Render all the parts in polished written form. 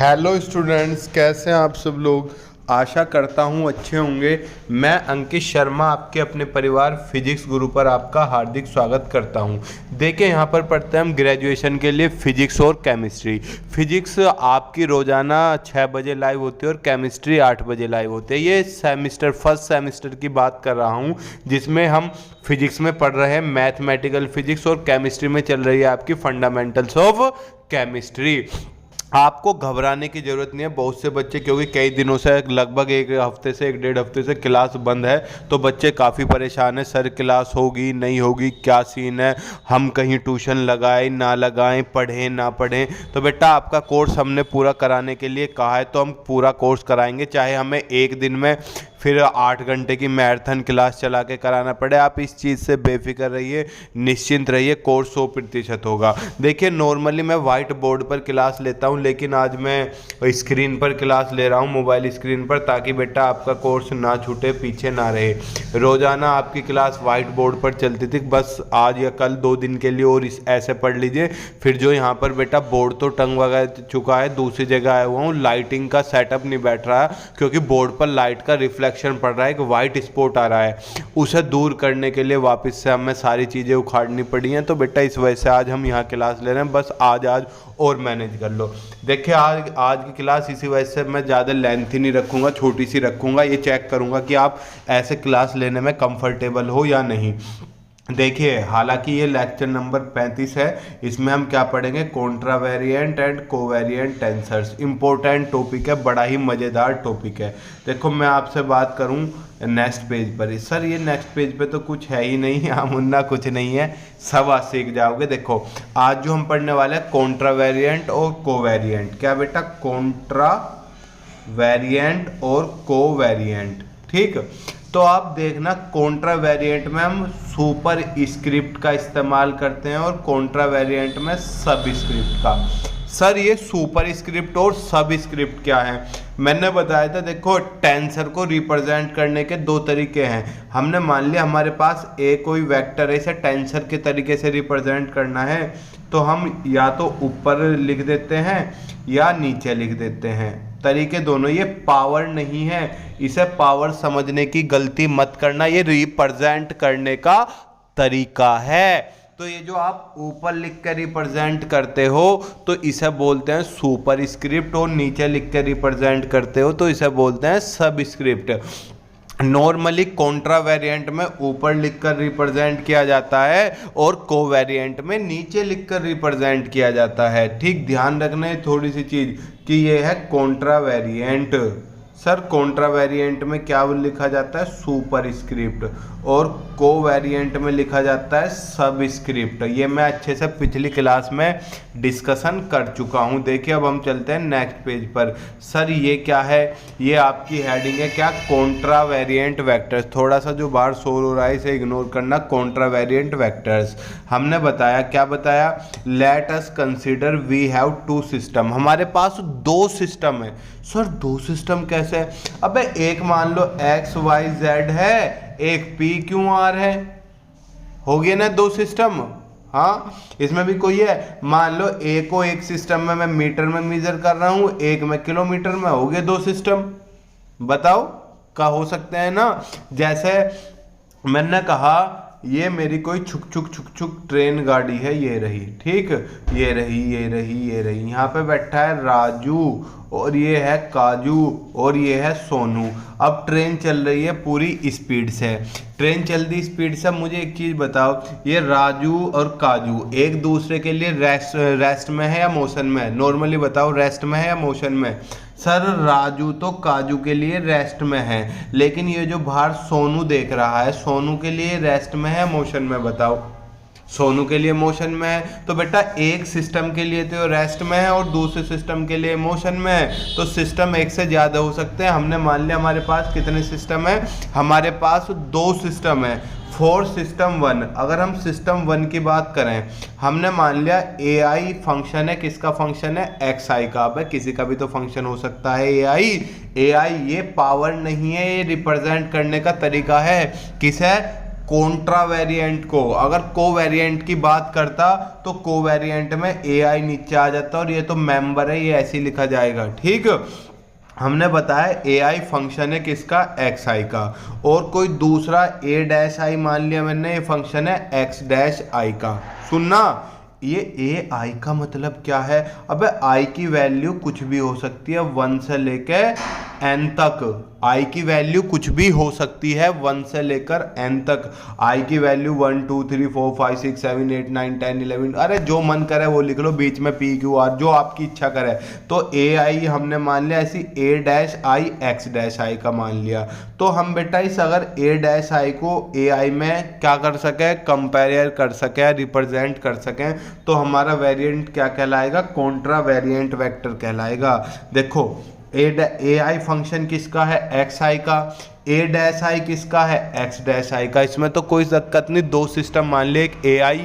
Hello students, कैसे हैं आप सब लोग। आशा करता हूं अच्छे होंगे। मैं अंकित शर्मा आपके अपने परिवार फिजिक्स गुरु पर आपका हार्दिक स्वागत करता हूं। देखिए, यहां पर पढ़ते हैं हम ग्रेजुएशन के लिए फिजिक्स और केमिस्ट्री। फिजिक्स आपकी रोज़ाना 6 बजे लाइव होती है और केमिस्ट्री 8 बजे लाइव होती है। ये फर्स्ट सेमेस्टर की बात कर रहा हूं, जिसमें हम फिजिक्स में पढ़ रहे हैं मैथमेटिकल फिजिक्स और केमिस्ट्री में चल रही है आपकी फंडामेंटल्स ऑफ केमिस्ट्री। आपको घबराने की ज़रूरत नहीं है। बहुत से बच्चे, क्योंकि कई दिनों से लगभग एक हफ्ते से 1-1.5 हफ्ते से क्लास बंद है, तो बच्चे काफ़ी परेशान हैं। सर क्लास होगी नहीं होगी, क्या सीन है, हम कहीं ट्यूशन लगाएं ना लगाएं, पढ़ें ना पढ़ें। तो बेटा, आपका कोर्स हमने पूरा कराने के लिए कहा है, तो हम पूरा कोर्स कराएंगे, चाहे हमें एक दिन में फिर 8 घंटे की मैराथन क्लास चला के कराना पड़े। आप इस चीज़ से बेफिक्र रहिए, निश्चिंत रहिए, कोर्स 100% होगा। देखिए, नॉर्मली मैं वाइट बोर्ड पर क्लास लेता हूं, लेकिन आज मैं स्क्रीन पर क्लास ले रहा हूं, मोबाइल स्क्रीन पर, ताकि बेटा आपका कोर्स ना छूटे, पीछे ना रहे। रोज़ाना आपकी क्लास वाइट बोर्ड पर चलती थी, बस आज या कल 2 दिन के लिए और ऐसे पढ़ लीजिए। फिर जो यहाँ पर बेटा बोर्ड तो टंग वगैरह चुका है, दूसरी जगह आया हुआ हूँ, लाइटिंग का सेटअप नहीं बैठ रहा, क्योंकि बोर्ड पर लाइट का रिफ्लेक्शन पड़ रहा है, एक वाइट स्पॉट आ रहा है, उसे दूर करने के लिए वापस से हमें सारी चीज़ें उखाड़नी पड़ी हैं। तो बेटा, इस वजह से आज हम यहाँ क्लास ले रहे हैं, बस आज और मैनेज कर लो। देखिए, आज की क्लास इसी वजह से मैं ज़्यादा लेंथी नहीं रखूँगा, छोटी सी रखूँगा। ये चेक करूँगा कि आप ऐसे क्लास लेने में कंफर्टेबल हो या नहीं। देखिए, हालांकि ये लेक्चर नंबर 35 है। इसमें हम क्या पढ़ेंगे, contravariant and covariant tensors. Important topic है, बड़ा ही मज़ेदार टॉपिक है। देखो, मैं आपसे बात करूं नेक्स्ट पेज पर। सर, ये नेक्स्ट पेज पे तो कुछ है ही नहीं, मुन्ना कुछ नहीं है, सब आज सीख जाओगे। देखो, आज जो हम पढ़ने वाले हैं कॉन्ट्रावेरिएंट और कोवेरिएंट। क्या बेटा, कॉन्ट्रावेरिएंट और कोवेरिएंट, ठीक। तो आप देखना, कॉन्ट्रा वेरिएंट में हम सुपर स्क्रिप्ट का इस्तेमाल करते हैं और कॉन्ट्रा वेरिएंट में सब स्क्रिप्ट का। सर, ये सुपर स्क्रिप्ट और सब स्क्रिप्ट क्या है? मैंने बताया था, देखो, टेंसर को रिप्रेजेंट करने के 2 तरीके हैं। हमने मान लिया हमारे पास कोई वेक्टर है, इसे टेंसर के तरीके से रिप्रेजेंट करना है, तो हम या तो ऊपर लिख देते हैं या नीचे लिख देते हैं। तरीके दोनों, ये पावर नहीं है, इसे पावर समझने की गलती मत करना, ये रिप्रेजेंट करने का तरीका है। तो ये जो आप ऊपर लिख कर रिप्रेजेंट करते हो तो इसे बोलते हैं सुपर स्क्रिप्ट, और नीचे लिख कर रिप्रेजेंट करते हो तो इसे बोलते हैं सब स्क्रिप्ट। नॉर्मली कॉन्ट्रा वेरिएंट में ऊपर लिखकर रिप्रेजेंट किया जाता है और कोवेरिएंट में नीचे लिखकर रिप्रेजेंट किया जाता है। ठीक, ध्यान रखना है थोड़ी सी चीज कि ये है Contra variant. Sir, Contra variant में क्या लिखा जाता है, सुपर स्क्रिप्ट, और कोवेरिएंट में लिखा जाता है सब स्क्रिप्ट। ये मैं अच्छे से पिछली क्लास में डिस्कशन कर चुका हूँ। देखिए, अब हम चलते हैं नेक्स्ट पेज पर। सर, ये क्या है? ये आपकी हेडिंग है क्या, कॉन्ट्रा वेरिएंट वेक्टर्स। थोड़ा सा जो बाहर शोर हो रहा है इसे इग्नोर करना। कॉन्ट्रा वेरिएंट वेक्टर्स हमने बताया, क्या बताया, let us consider we have 2 system. हमारे पास 2 सिस्टम है। सर, 2 सिस्टम कैसे? अबे, एक मान लो XYZ है, एक PQR है, हो गया ना 2 सिस्टम। हाँ, इसमें भी कोई है, मान लो को एक सिस्टम में मैं मीटर में मेजर कर रहा हूं, एक में किलोमीटर में, हो गए 2 सिस्टम। बताओ, क्या हो सकते हैं ना। जैसे मैंने कहा, ये मेरी कोई छुक छुक ट्रेन गाड़ी है, ये रही, ठीक, ये रही। यहाँ पे बैठा है राजू, और ये है काजू, और ये है सोनू। अब ट्रेन चल रही है पूरी स्पीड से। ट्रेन चल रही स्पीड से, मुझे एक चीज़ बताओ, ये राजू और काजू एक दूसरे के लिए रेस्ट में है या मोशन में है? नॉर्मली बताओ, रेस्ट में है या मोशन में? सर, राजू तो काजू के लिए रेस्ट में है, लेकिन ये जो बाहर सोनू देख रहा है, सोनू के लिए रेस्ट में है मोशन में? बताओ, सोनू के लिए मोशन में है। तो बेटा, एक सिस्टम के लिए तो रेस्ट में है और दूसरे सिस्टम के लिए मोशन में है, तो सिस्टम एक से ज़्यादा हो सकते हैं। हमने मान लिया हमारे पास कितने सिस्टम है, हमारे पास 2 सिस्टम है, 4 सिस्टम 1। अगर हम सिस्टम 1 की बात करें, हमने मान लिया AI फंक्शन है, किसका फंक्शन है, XI का। अब किसी का भी तो फंक्शन हो सकता है AI। ये पावर नहीं है, ये रिप्रेजेंट करने का तरीका है। किस है, कॉन्ट्रावेरिएंट को। अगर कोवेरिएंट की बात करता तो कोवेरिएंट में AI नीचे आ जाता और ये तो मेंबर है, ये ऐसे ही लिखा जाएगा। ठीक, हमने बताया AI फंक्शन है किसका, xi का, और कोई दूसरा a डैश आई मान लिया मैंने, ये फंक्शन है x डैश आई का। सुनना, ये AI का मतलब क्या है, अबे I की वैल्यू कुछ भी हो सकती है 1 से लेकर n तक। I की वैल्यू कुछ भी हो सकती है 1 से लेकर n तक। I की वैल्यू 1 2 3 4 5 6 7 8 9 10 11, अरे जो मन करे वो लिख लो, बीच में PQR जो आपकी इच्छा करे। तो AI हमने मान लिया ऐसी a dash I x dash I का मान लिया। तो हम बेटा इस अगर a डैश आई को AI में क्या कर सके, कंपेयर कर सके, रिप्रेजेंट कर सकें, तो हमारा वेरिएंट क्या कहलाएगा, कॉन्ट्रा वेरिएंट वेक्टर कहलाएगा। देखो AI फंक्शन किसका है, xi का, a डैश आई किसका है, x डैश आई का। इसमें तो कोई दिक्कत नहीं, दो सिस्टम मान लिए, एक AI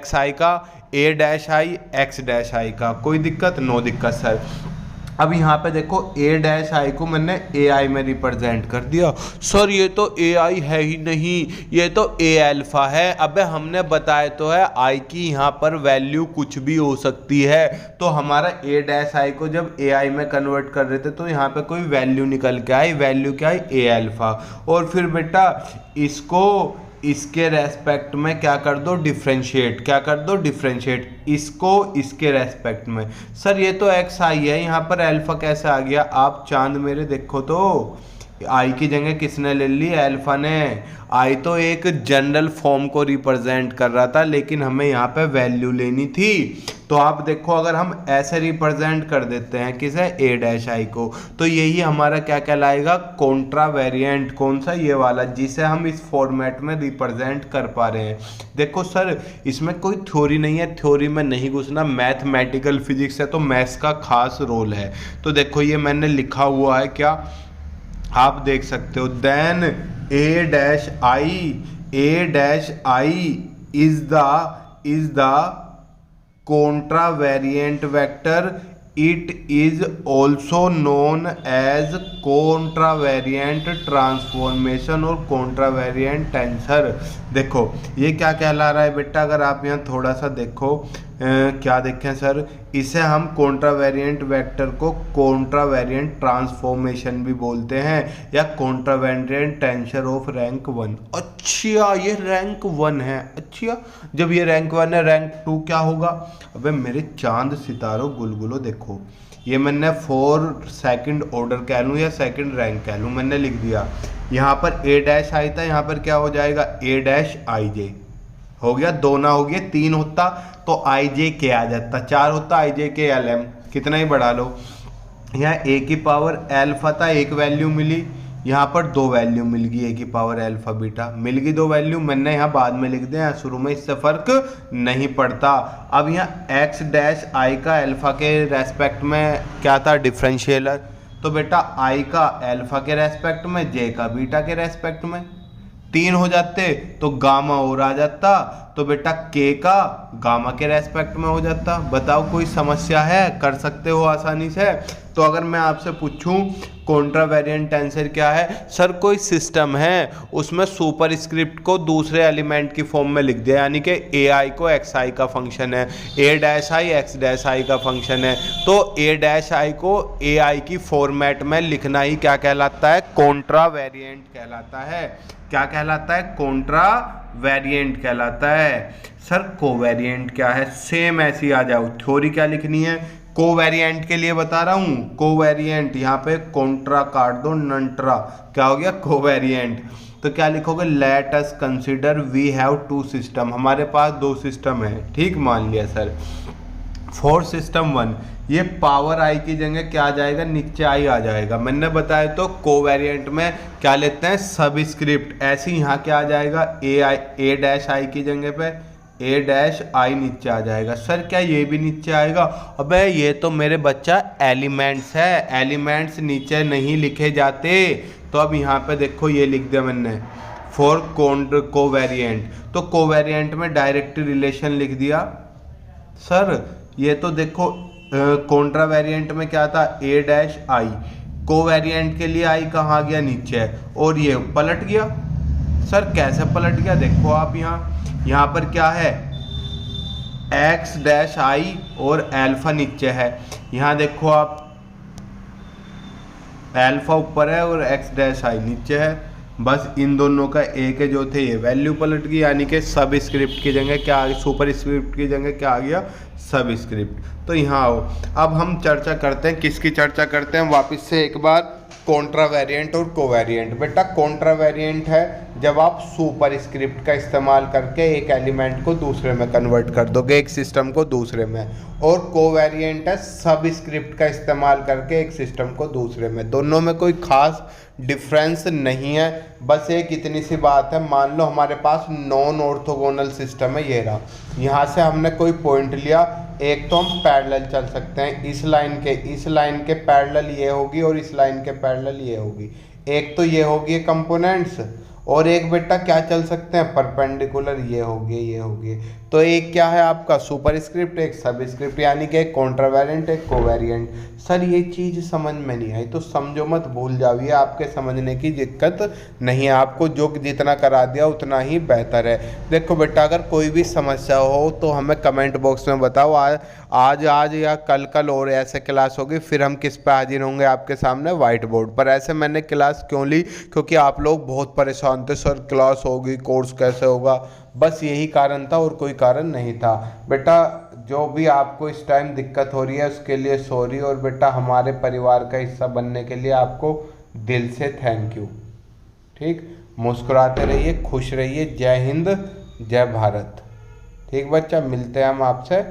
xi का, a dash I x dash I का, कोई दिक्कत, नो दिक्कत सर। अब यहाँ पे देखो a डैश आई को मैंने AI में रिप्रेजेंट कर दिया। सर ये तो AI है ही नहीं, ये तो a अल्फा है। अबे हमने बताया तो है I की यहाँ पर वैल्यू कुछ भी हो सकती है। तो हमारा a डैश आई को जब AI में कन्वर्ट कर रहे थे तो यहाँ पे कोई वैल्यू निकल के आई, वैल्यू क्या आई, a अल्फा। और फिर बेटा इसको इसके रेस्पेक्ट में क्या कर दो, डिफ्रेंशिएट, क्या कर दो, डिफ्रेंशिएट, इसको इसके रेस्पेक्ट में। सर ये तो एक्स आई है, यहाँ पर अल्फा कैसे आ गया, आप चांद मेरे देखो तो, आई की जगह किसने ले ली, अल्फा ने। आई तो एक जनरल फॉर्म को रिप्रेजेंट कर रहा था, लेकिन हमें यहाँ पे वैल्यू लेनी थी। तो आप देखो अगर हम ऐसे रिप्रेजेंट कर देते हैं किसे, a डैश आई को, तो यही हमारा क्या कहलाएगा, कॉन्ट्रा वेरिएंट। कौन सा, ये वाला, जिसे हम इस फॉर्मेट में रिप्रेजेंट कर पा रहे हैं। देखो सर इसमें कोई थ्योरी नहीं है, थ्योरी में नहीं घुसना, मैथमेटिकल फिजिक्स है तो मैथ्स का खास रोल है। तो देखो ये मैंने लिखा हुआ है, क्या आप देख सकते हो, then a dash I is the contravariant vector, it is also known as contravariant transformation और contravariant tensor। देखो ये क्या कहला रहा है बेटा, अगर आप यहाँ थोड़ा सा देखो, क्या देखें सर, इसे हम कॉन्ट्रावेरिएंट वेक्टर को कॉन्ट्रावेरिएंट ट्रांसफॉर्मेशन भी बोलते हैं, या कॉन्ट्रावेरिएंट टेंसर ऑफ रैंक 1। अच्छा ये रैंक 1 है, अच्छा जब ये रैंक 1 है, रैंक 2 क्या होगा। अबे मेरे चांद सितारों गुलगुलो देखो, ये मैंने 4 सेकंड ऑर्डर कह लूँ या सेकंड रैंक कह लूँ, मैंने लिख दिया। यहाँ पर a डैश आई था, यहाँ पर क्या हो जाएगा, a डैश आई जे हो गया, 2 ना हो गया, 3 होता तो आई जे के आ जाता, 4 होता आई जे के एल एम, कितना ही बढ़ा लो। यहाँ a की पावर अल्फा था, एक वैल्यू मिली, यहाँ पर 2 वैल्यू मिल गई, a की पावर अल्फा बीटा मिल गई, 2 वैल्यू मैंने यहाँ बाद में लिख दिया, शुरू में इससे फर्क नहीं पड़ता। अब यहाँ x डैश आई का अल्फा के रेस्पेक्ट में क्या था, डिफरेंशियलर, तो बेटा i का अल्फा के रेस्पेक्ट में, j का बीटा के रेस्पेक्ट में, 3 हो जाते तो गामा और आ जाता, तो बेटा k का गामा के रेस्पेक्ट में हो जाता। बताओ कोई समस्या है, कर सकते हो आसानी से। तो अगर मैं आपसे पूछूं कॉन्ट्रावेरिएंट टेंसर क्या है, सर कोई सिस्टम है उसमें सुपर स्क्रिप्ट को दूसरे एलिमेंट की फॉर्म में लिख दिया, यानी कि ai को xi का फंक्शन है, a dash I x dash I का फंक्शन है, तो a डैश आई को ai की फॉर्मेट में लिखना ही क्या कहलाता है, कॉन्ट्रावेरिएंट कहलाता है। क्या कहलाता है, कॉन्ट्रा वेरिएंट कहलाता है। सर कोवेरिएंट क्या है, सेम ऐसी आ जाओ, थ्योरी क्या लिखनी है, कोवेरिएंट के लिए बता रहा हूँ, कोवेरिएंट यहाँ पे कॉन्ट्रा काट दो, नंट्रा, क्या हो गया, कोवेरिएंट। तो क्या लिखोगे, let us consider we have 2 system, हमारे पास 2 सिस्टम है, ठीक मान लिया सर। फॉर सिस्टम 1 ये पावर आई की जगह क्या आ जाएगा, नीचे आई आ जाएगा। मैंने बताया तो कोवेरिएंट में क्या लेते हैं, सब स्क्रिप्ट, ऐसे यहाँ क्या आ जाएगा, a डैश आई की जगह पे a डैश आई नीचे आ जाएगा। सर क्या ये भी नीचे आएगा, अबे ये तो मेरे बच्चा एलिमेंट्स है, एलिमेंट्स नीचे नहीं लिखे जाते। तो अब यहाँ पे देखो ये लिख दिया मैंने फॉर कोवेरिएंट, तो कोवेरिएंट में डायरेक्ट रिलेशन लिख दिया। सर ये तो देखो कॉन्ट्रावेरिएंट में क्या था, a डैश आई, कोवेरिएंट के लिए आई कहाँ गया, नीचे है, और ये पलट गया। सर कैसे पलट गया? देखो आप यहाँ पर क्या है, x-i और अल्फा नीचे है। यहाँ देखो आप, अल्फा ऊपर है और x-i नीचे है। बस इन दोनों का एक है जो थे ये वैल्यू पलट गई, यानी कि सब स्क्रिप्ट की जगह क्या आ गया, सुपर स्क्रिप्ट की जगह क्या आ गया, सब स्क्रिप्ट। तो यहाँ आओ, अब हम चर्चा करते हैं, किसकी चर्चा करते हैं वापस से एक बार, कॉन्ट्रा वेरिएंट और कोवेरिएंट। बेटा कॉन्ट्रा वेरिएंट है जब आप सुपर स्क्रिप्ट का इस्तेमाल करके एक एलिमेंट को दूसरे में कन्वर्ट कर दोगे, एक सिस्टम को दूसरे में। और कोवेरिएंट है सब स्क्रिप्ट का इस्तेमाल करके एक सिस्टम को दूसरे में। दोनों में कोई खास डिफरेंस नहीं है, बस एक इतनी सी बात है, मान लो हमारे पास नॉन ऑर्थोगोनल सिस्टम है, ये रहा, यहाँ से हमने कोई पॉइंट लिया, एक तो हम पैरेलल चल सकते हैं, इस लाइन के पैरेलल ये होगी और इस लाइन के पैरेलल ये होगी, एक तो ये होगी कंपोनेंट्स, और एक बेटा क्या चल सकते हैं, परपेंडिकुलर, ये होगी। तो एक क्या है आपका सुपर स्क्रिप्ट, एक सब स्क्रिप्ट, यानी कि एक कॉन्ट्रा वेरिएंट, एक कोवेरिएंट। सर ये चीज़ समझ में नहीं आई तो समझो मत, भूल जाइए, आपके समझने की दिक्कत नहीं है, आपको जो जितना करा दिया उतना ही बेहतर है। देखो बेटा अगर कोई भी समस्या हो तो हमें कमेंट बॉक्स में बताओ, आज या कल और ऐसे क्लास होगी, फिर हम किस पे हाजिर होंगे आपके सामने, व्हाइट बोर्ड पर। ऐसे मैंने क्लास क्यों ली, क्योंकि आप लोग बहुत परेशान थे, सर क्लास होगी, कोर्स कैसे होगा, बस यही कारण था और कोई कारण नहीं था। बेटा जो भी आपको इस टाइम दिक्कत हो रही है उसके लिए सॉरी, और बेटा हमारे परिवार का हिस्सा बनने के लिए आपको दिल से थैंक यू। ठीक, मुस्कुराते रहिए, खुश रहिए, जय हिंद, जय भारत। ठीक बच्चा, मिलते हैं हम आपसे